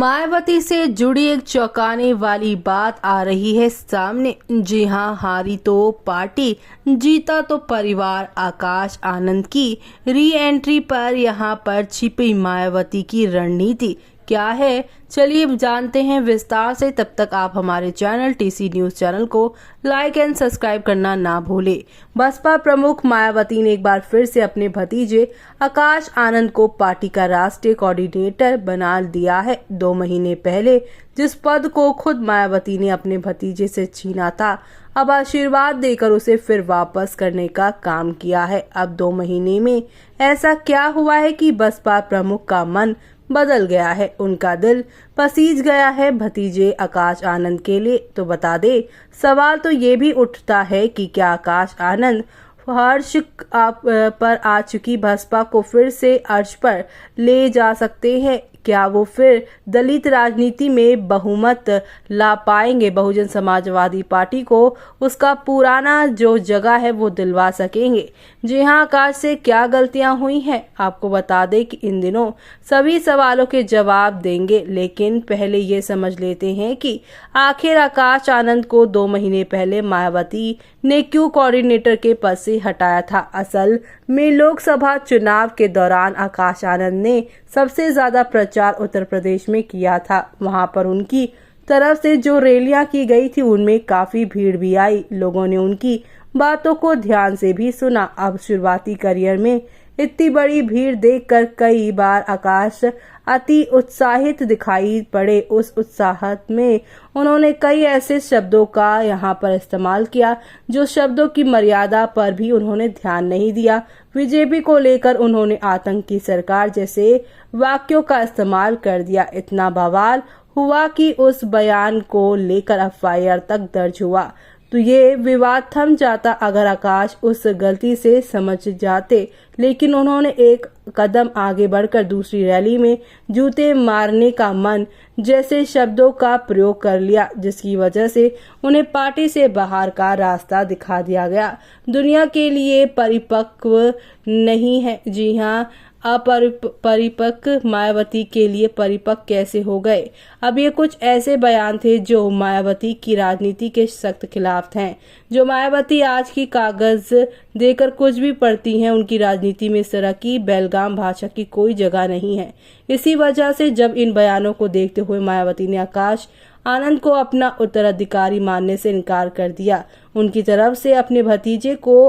मायावती से जुड़ी एक चौंकाने वाली बात आ रही है सामने। जी हां, हारी तो पार्टी, जीता तो परिवार। आकाश आनंद की री एंट्री पर यहां पर छिपी मायावती की रणनीति क्या है, चलिए जानते हैं विस्तार से। तब तक आप हमारे चैनल टीसी न्यूज चैनल को लाइक एंड सब्सक्राइब करना ना भूलें। बसपा प्रमुख मायावती ने एक बार फिर से अपने भतीजे आकाश आनंद को पार्टी का राष्ट्रीय कोऑर्डिनेटर बना दिया है। 2 महीने पहले जिस पद को खुद मायावती ने अपने भतीजे से छीना था, अब आशीर्वाद देकर उसे फिर वापस करने का काम किया है। अब 2 महीने में ऐसा क्या हुआ है कि बसपा प्रमुख का मन बदल गया है, उनका दिल पसीज गया है भतीजे आकाश आनंद के लिए। तो बता दे, सवाल तो ये भी उठता है कि क्या आकाश आनंद फर्श पर आ चुकी बसपा को फिर से अर्श पर ले जा सकते हैं? क्या वो फिर दलित राजनीति में बहुमत ला पाएंगे? बहुजन समाजवादी पार्टी को उसका पुराना जो जगह है वो दिलवा सकेंगे? जी हां, आकाश से क्या गलतियां हुई हैं, आपको बता दें कि इन दिनों सभी सवालों के जवाब देंगे। लेकिन पहले ये समझ लेते हैं कि आखिर आकाश आनंद को 2 महीने पहले मायावती ने क्यों कोऑर्डिनेटर के पद से हटाया था। असल में लोकसभा चुनाव के दौरान आकाश आनंद ने सबसे ज्यादा प्रचार उत्तर प्रदेश में किया था। वहां पर उनकी तरफ से जो रैलियां की गई थी उनमें काफी भीड़ भी आई। लोगों ने उनकी बातों को ध्यान से भी सुना। अब शुरुआती करियर में इतनी बड़ी भीड़ देखकर कई बार आकाश अति उत्साहित दिखाई पड़े। उस उत्साहत में उन्होंने कई ऐसे शब्दों का यहाँ पर इस्तेमाल किया जो शब्दों की मर्यादा पर भी उन्होंने ध्यान नहीं दिया। बीजेपी को लेकर उन्होंने आतंकी सरकार जैसे वाक्यों का इस्तेमाल कर दिया। इतना बवाल हुआ कि उस बयान को लेकर एफआईआर तक दर्ज हुआ तो ये विवाद थम जाता अगर आकाश उस गलती से समझ जाते। लेकिन उन्होंने एक कदम आगे बढ़कर दूसरी रैली में जूते मारने का मन जैसे शब्दों का प्रयोग कर लिया, जिसकी वजह से उन्हें पार्टी से बाहर का रास्ता दिखा दिया गया। दुनिया के लिए परिपक्व नहीं है। जी हाँ, अपरिपक्व मायावती के लिए परिपक्व कैसे हो गए? अब ये कुछ ऐसे बयान थे जो मायावती की राजनीति के सख्त खिलाफ थे। जो मायावती आज की कागज देकर कुछ भी पढ़ती हैं, उनकी राजनीति में इस तरह की बेलगाम भाषा की कोई जगह नहीं है। इसी वजह से जब इन बयानों को देखते हुए मायावती ने आकाश आनंद को अपना उत्तराधिकारी मानने से इनकार कर दिया। उनकी तरफ से अपने भतीजे को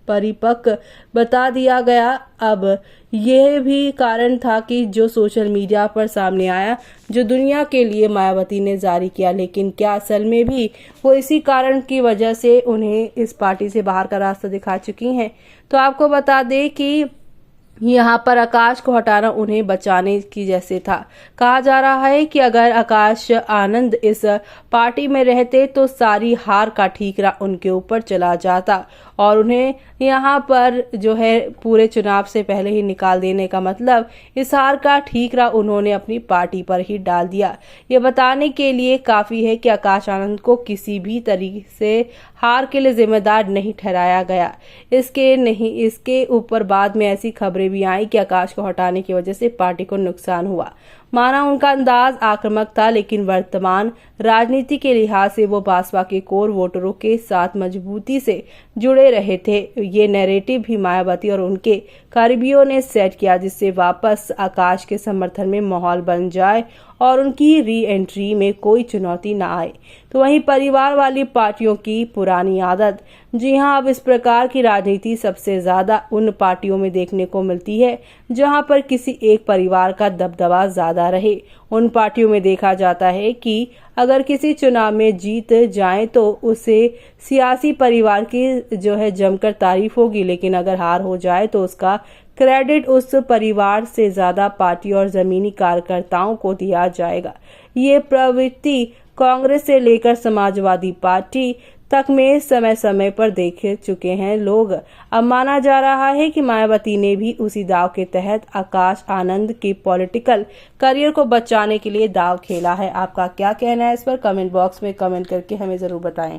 परिपक्व बता दिया गया। अब यह भी कारण था कि जो सोशल मीडिया पर सामने आया, जो दुनिया के लिए मायावती ने जारी किया। लेकिन क्या असल में भी वो इसी कारण की वजह से उन्हें इस पार्टी से बाहर का रास्ता दिखा चुकी हैं? तो आपको बता दें कि यहाँ पर आकाश को हटाना उन्हें बचाने की जैसे था। कहा जा रहा है कि अगर आकाश आनंद इस पार्टी में रहते तो सारी हार का ठीकरा उनके ऊपर चला जाता और उन्हें यहाँ पर जो है पूरे चुनाव से पहले ही निकाल देने का मतलब इस हार का ठीकरा उन्होंने अपनी पार्टी पर ही डाल दिया। ये बताने के लिए काफी है कि आकाश आनंद को किसी भी तरीके से हार के लिए जिम्मेदार नहीं ठहराया गया। इसके ऊपर बाद में ऐसी खबरें भी आई कि आकाश को हटाने की वजह से पार्टी को नुकसान हुआ। माना उनका अंदाज आक्रामक था, लेकिन वर्तमान राजनीति के लिहाज से वो भाजपा के कोर वोटरों के साथ मजबूती से जुड़े रहे थे। ये नैरेटिव भी मायावती और उनके करीबियों ने सेट किया, जिससे वापस आकाश के समर्थन में माहौल बन जाए और उनकी री एंट्री में कोई चुनौती ना आए। तो वहीं परिवार वाली पार्टियों की पुरानी आदत, जी हां, अब इस प्रकार की राजनीति सबसे ज्यादा उन पार्टियों में देखने को मिलती है जहां पर किसी एक परिवार का दबदबा ज्यादा रहे। उन पार्टियों में देखा जाता है कि अगर किसी चुनाव में जीत जाए तो उसे सियासी परिवार की जो है जमकर तारीफ होगी, लेकिन अगर हार हो जाए तो उसका क्रेडिट उस परिवार से ज्यादा पार्टी और जमीनी कार्यकर्ताओं को दिया जाएगा। ये प्रवृत्ति कांग्रेस से लेकर समाजवादी पार्टी तक में समय समय पर देख चुके हैं लोग। अब माना जा रहा है कि मायावती ने भी उसी दाव के तहत आकाश आनंद के पॉलिटिकल करियर को बचाने के लिए दाव खेला है। आपका क्या कहना है इस पर? कमेंट बॉक्स में कमेंट करके हमें जरूर बताएं।